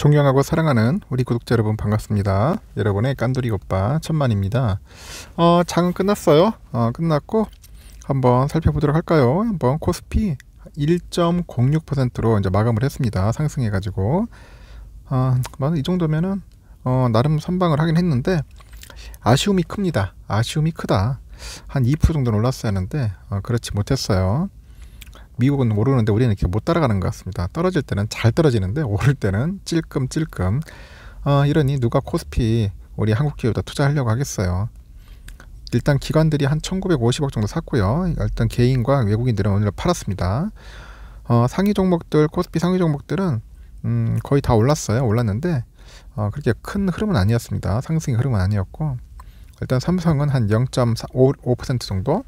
존경하고 사랑하는 우리 구독자 여러분 반갑습니다. 여러분의 깐돌이 오빠 천만입니다. 장은 끝났어요. 끝났고 한번 살펴보도록 할까요? 한번 코스피 1.06%로 이제 마감을 했습니다. 상승해 가지고 이 정도면은 나름 선방을 하긴 했는데 아쉬움이 큽니다. 아쉬움이 크다. 한 2% 정도는 올랐어야 하는데 그렇지 못했어요. 미국은 오르는데 우리는 이렇게 못 따라가는 것 같습니다. 떨어질 때는 잘 떨어지는데 오를 때는 찔끔찔끔. 이러니 누가 코스피 우리 한국 기업에다 투자하려고 하겠어요. 일단 기관들이 한 1950억 정도 샀고요. 일단 개인과 외국인들은 오늘 팔았습니다. 상위 종목들, 코스피 상위 종목들은 거의 다 올랐어요. 올랐는데 그렇게 큰 흐름은 아니었습니다. 상승의 흐름은 아니었고, 일단 삼성은 한 0.5% 정도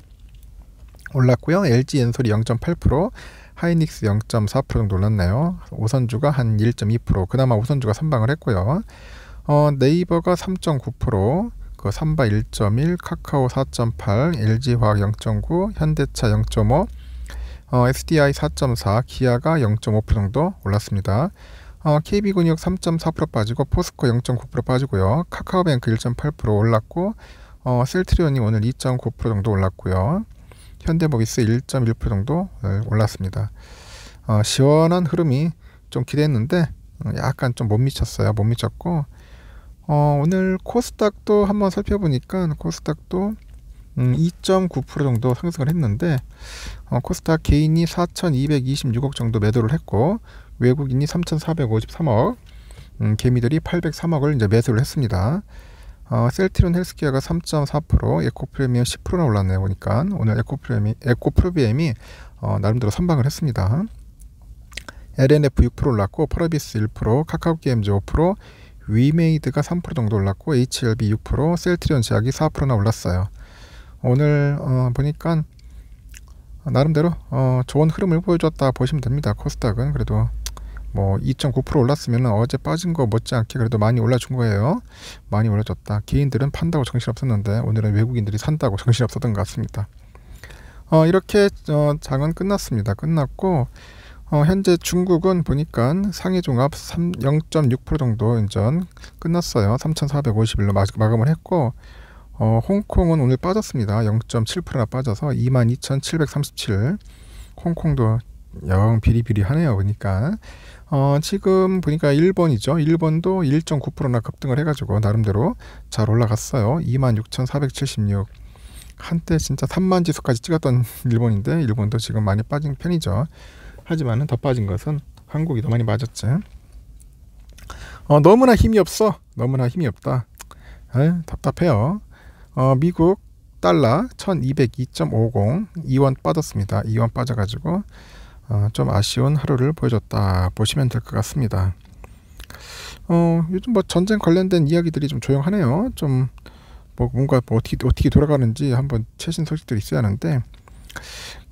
올랐고요. LG엔솔이 0.8%, 하이닉스 0.4% 정도 올랐네요. 오선주가 한 1.2%, 그나마 오선주가 선방을 했고요. 네이버가 3.9%, 그 삼바 1.1, 카카오 4.8, LG화학 0.9, 현대차 0.5, SDI 4.4, 기아가 0.5% 정도 올랐습니다. KB군역 3.4% 빠지고 포스코 0.9% 빠지고요. 카카오뱅크 1.8% 올랐고, 셀트리온이 오늘 2.9% 정도 올랐고요. 현대모비스 1.1% 정도 올랐습니다. 시원한 흐름이 좀 기대했는데 약간 좀 못 미쳤어요. 못 미쳤고, 오늘 코스닥도 한번 살펴보니까 코스닥도 2.9% 정도 상승을 했는데, 코스닥 개인이 4,226억 정도 매도를 했고 외국인이 3,453억, 개미들이 803억을 이제 매수를 했습니다. 셀트리온 헬스케어가 3.4%, 에코프리미엄 10%나 올랐네요. 보니까 오늘 에코프리미엄이 나름대로 선방을 했습니다. LNF 6% 올랐고, 퍼러비스 1%, 카카오게임즈 5%, 위메이드가 3% 정도 올랐고, HLB 6%, 셀트리온 제약이 4%나 올랐어요. 오늘 보니까 나름대로 좋은 흐름을 보여줬다 보시면 됩니다. 코스닥은 그래도 뭐 2.9% 올랐으면 어제 빠진 거 못지않게 그래도 많이 올라준 거예요. 많이 올라줬다. 개인들은 판다고 정신없었는데 오늘은 외국인들이 산다고 정신없었던 것 같습니다. 이렇게 장은 끝났습니다. 끝났고, 현재 중국은 보니까 상해종합 0.6% 정도 인전 끝났어요. 3,451로 마감을 했고, 홍콩은 오늘 빠졌습니다. 0.7%나 빠져서 22,737. 홍콩도 영 비리비리하네요. 보니까 지금 보니까 일본이죠. 일본도 1.9%나 급등을 해가지고 나름대로 잘 올라갔어요. 26,476. 한때 진짜 3만 지수까지 찍었던 일본인데 일본도 지금 많이 빠진 편이죠. 하지만은 더 빠진 것은 한국이 더 많이 맞았지. 너무나 힘이 없어. 너무나 힘이 없다. 답답해요. 미국 달러 1202.50, 2원 빠졌습니다. 2원 빠져가지고 좀 아쉬운 하루를 보여줬다 보시면 될 것 같습니다. 요즘 뭐 전쟁 관련된 이야기들이 좀 조용하네요. 좀 뭔가 어떻게 돌아가는지 한번 최신 소식들이 있어야 하는데,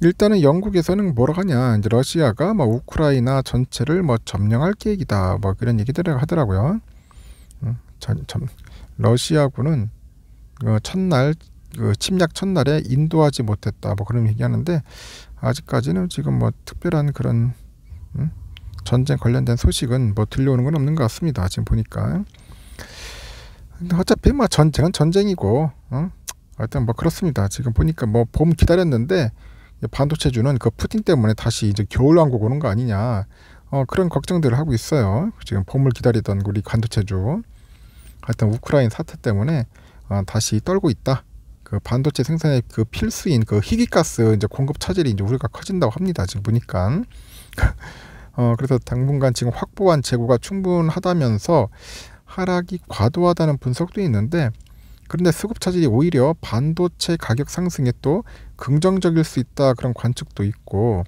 일단은 영국에서는 뭐라 하냐, 이제 러시아가 뭐 우크라이나 전체를 뭐 점령할 계획이다, 뭐 그런 얘기들을 하더라고요. 러시아군은 첫날 침략 첫날에 인도하지 못했다, 뭐 그런 얘기하는데 아직까지는 지금 뭐 특별한 그런 전쟁 관련된 소식은 뭐 들려오는 건 없는 것 같습니다. 지금 보니까. 근데 어차피 뭐 전쟁은 전쟁이고, 하여튼 뭐 그렇습니다. 지금 보니까 뭐 봄 기다렸는데 반도체주는 그 푸틴 때문에 다시 이제 겨울왕국 오는 거 아니냐, 그런 걱정들을 하고 있어요. 지금 봄을 기다리던 우리 반도체주, 하여튼 우크라이나 사태 때문에 다시 떨고 있다. 그 반도체 생산의 그 필수인 그 희귀가스 이제 공급 차질이 이제 우리가 커진다고 합니다. 지금 보니까. 그래서 당분간 지금 확보한 재고가 충분하다면서 하락이 과도하다는 분석도 있는데, 그런데 수급 차질이 오히려 반도체 가격 상승에 또 긍정적일 수 있다, 그런 관측도 있고,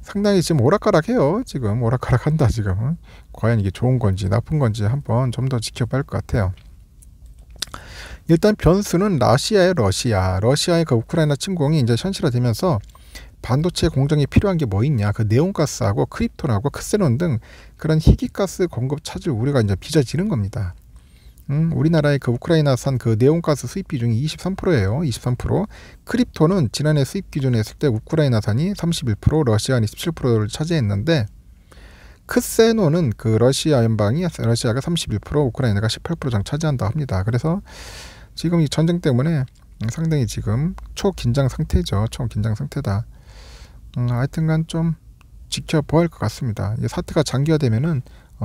상당히 지금 오락가락해요. 지금 오락가락한다. 지금 과연 이게 좋은 건지 나쁜 건지 한번 좀 더 지켜봐야 할 것 같아요. 일단 변수는 러시아의 그 우크라이나 침공이 이제 현실화되면서 반도체 공정이 필요한 게 뭐 있냐, 그 네온가스하고 크립톤하고 크세논 등 그런 희귀가스 공급 차질 우려가 이제 빚어지는 겁니다. 우리나라의 그 우크라이나산 그 네온가스 수입 비중이 23%예요. 23%. 크립톤은 지난해 수입 기준에 했을 때 우크라이나산이 31%, 러시아는 27%를 차지했는데, 크세노는 그 러시아 연방이 러시아가 31%, 우크라이나가 18% 정도 차지한다 합니다. 그래서 지금 이 전쟁 때문에 상당히 지금 초긴장 상태죠. 초긴장 상태다. 하여튼간 좀 지켜봐야 할 것 같습니다. 이 사태가 장기화되면은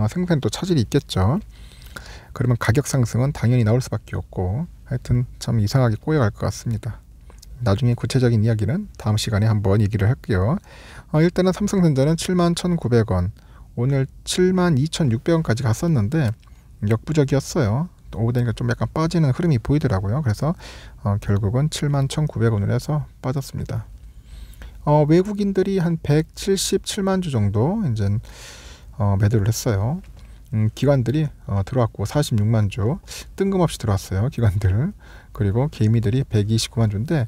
생산에 또 차질이 있겠죠. 그러면 가격 상승은 당연히 나올 수밖에 없고, 하여튼 참 이상하게 꼬여갈 것 같습니다. 나중에 구체적인 이야기는 다음 시간에 한번 얘기를 할게요. 일단은 삼성전자는 71,900원, 오늘 72,600원까지 갔었는데 역부족이었어요. 오후 되니까 좀 약간 빠지는 흐름이 보이더라고요. 그래서 결국은 71,900원을 해서 빠졌습니다. 외국인들이 한 177만 주 정도 이제 매도를 했어요. 기관들이 들어왔고 46만 주 뜬금없이 들어왔어요. 기관들. 그리고 개미들이 129만 주인데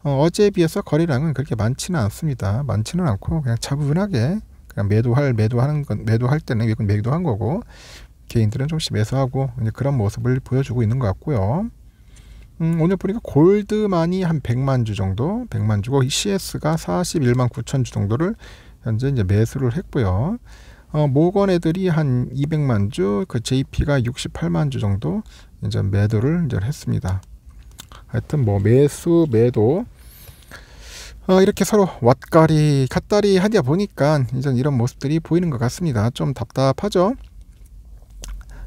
어제에 비해서 거래량은 그렇게 많지는 않습니다. 많지는 않고 그냥 차분하게 그냥 매도할 때는 외국인 매도한 거고, 개인들은 조금씩 매수하고 이제 그런 모습을 보여주고 있는 것 같고요. 오늘 보니까 골드만이 한 100만 주 정도, 100만 주고 CS가 41만 9천 주 정도를 현재 이제 매수를 했고요. 모건 애들이 한 200만 주, 그 JP가 68만 주 정도 이제 매도를 이제 했습니다. 하여튼 뭐 매수, 매도 이렇게 서로 왔다리 갔다리 하다 보니까 이제 이런 모습들이 보이는 것 같습니다. 좀 답답하죠?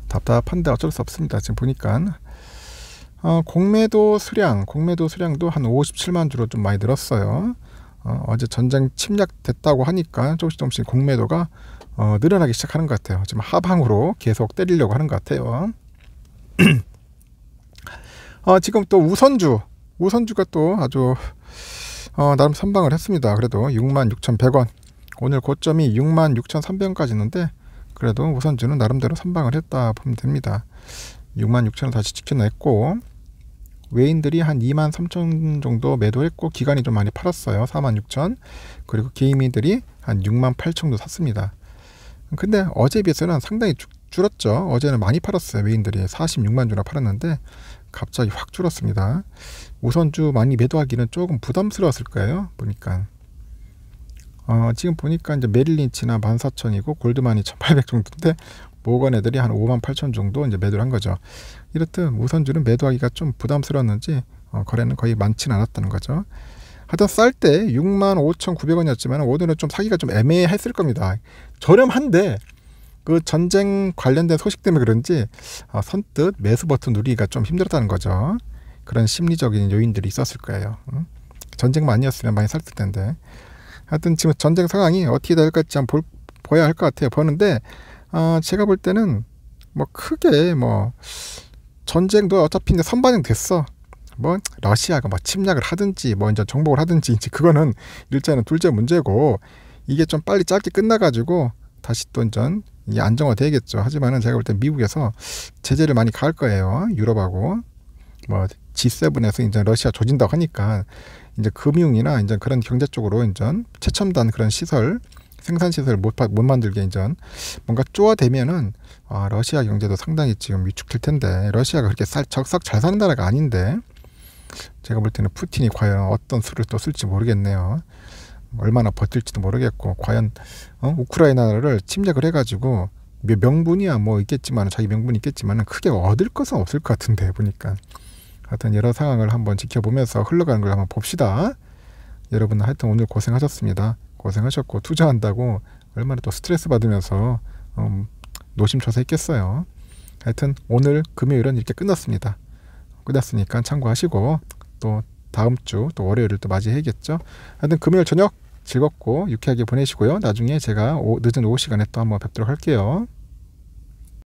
답답한데 어쩔 수 없습니다. 지금 보니까 공매도 수량도 한 57만 주로 좀 많이 늘었어요. 어제 전쟁 침략됐다고 하니까 조금씩 공매도가 늘어나기 시작하는 것 같아요. 지금 하방으로 계속 때리려고 하는 것 같아요. 지금 또 우선주가 또 아주 나름 선방을 했습니다. 그래도 66,100원, 오늘 고점이 66,300원까지 있는데 그래도 우선주는 나름대로 선방을 했다 보면 됩니다. 66,000원 다시 지켜냈고, 외인들이 한 23,000 정도 매도했고 기관이 좀 많이 팔았어요. 46,000. 그리고 개미들이 한 68,000 정도 샀습니다. 근데 어제에 비해서는 상당히 줄었죠. 어제는 많이 팔았어요. 외인들이 46만 주나 팔았는데 갑자기 확 줄었습니다. 우선주 많이 매도하기는 조금 부담스러웠을 거예요. 보니까 지금 보니까 이제 메릴린치나 14,000이고 골드만이 1,800 정도인데 모건 애들이 한 58,000 정도 이제 매도를 한 거죠. 이렇듯 우선주는 매도하기가 좀 부담스러웠는지 거래는 거의 많지는 않았다는 거죠. 하여튼 쌀 때 65,900원이었지만 오늘은 좀 사기가 좀 애매했을 겁니다. 저렴한데 그 전쟁 관련된 소식 때문에 그런지 선뜻 매수 버튼 누리기가 좀 힘들었다는 거죠. 그런 심리적인 요인들이 있었을 거예요. 전쟁만 아니었으면 많이 샀을 텐데. 하여튼 지금 전쟁 상황이 어떻게 될지 한번 봐야 할 것 같아요. 보는데 제가 볼 때는 뭐 크게 뭐 전쟁도 어차피 이제 선반영 됐어. 뭐 러시아가 뭐 침략을 하든지 뭐 이제 정복을 하든지 이제 그거는 일자는 둘째 문제고, 이게 좀 빨리 짧게 끝나가지고 다시 또 이제 이게 안정화되겠죠. 하지만은 제가 볼 때 미국에서 제재를 많이 가할 거예요. 유럽하고 뭐 G7에서 이제 러시아 조진다고 하니까 이제 금융이나 이제 그런 경제 쪽으로 이제 최첨단 그런 시설, 생산 시설을 못 만들게 이제 뭔가 쪼아대면은 러시아 경제도 상당히 지금 위축될 텐데, 러시아가 그렇게 썩 잘 사는 나라가 아닌데 제가 볼 때는 푸틴이 과연 어떤 수를 또 쓸지 모르겠네요. 얼마나 버틸지도 모르겠고, 과연 우크라이나를 침략을 해가지고 명분이야 뭐 있겠지만, 자기 명분이 있겠지만 크게 얻을 것은 없을 것 같은데 보니까. 하여튼 여러 상황을 한번 지켜보면서 흘러가는 걸 한번 봅시다. 여러분 하여튼 오늘 고생하셨습니다. 고생하셨고 투자한다고 얼마나 또 스트레스 받으면서 노심초사했겠어요. 하여튼 오늘 금요일은 이렇게 끝났습니다. 끝났으니까 참고하시고 또 다음 주 또 월요일을 또 맞이해야겠죠. 하여튼 금요일 저녁 즐겁고 유쾌하게 보내시고요. 나중에 제가 늦은 오후 시간에 또 한번 뵙도록 할게요.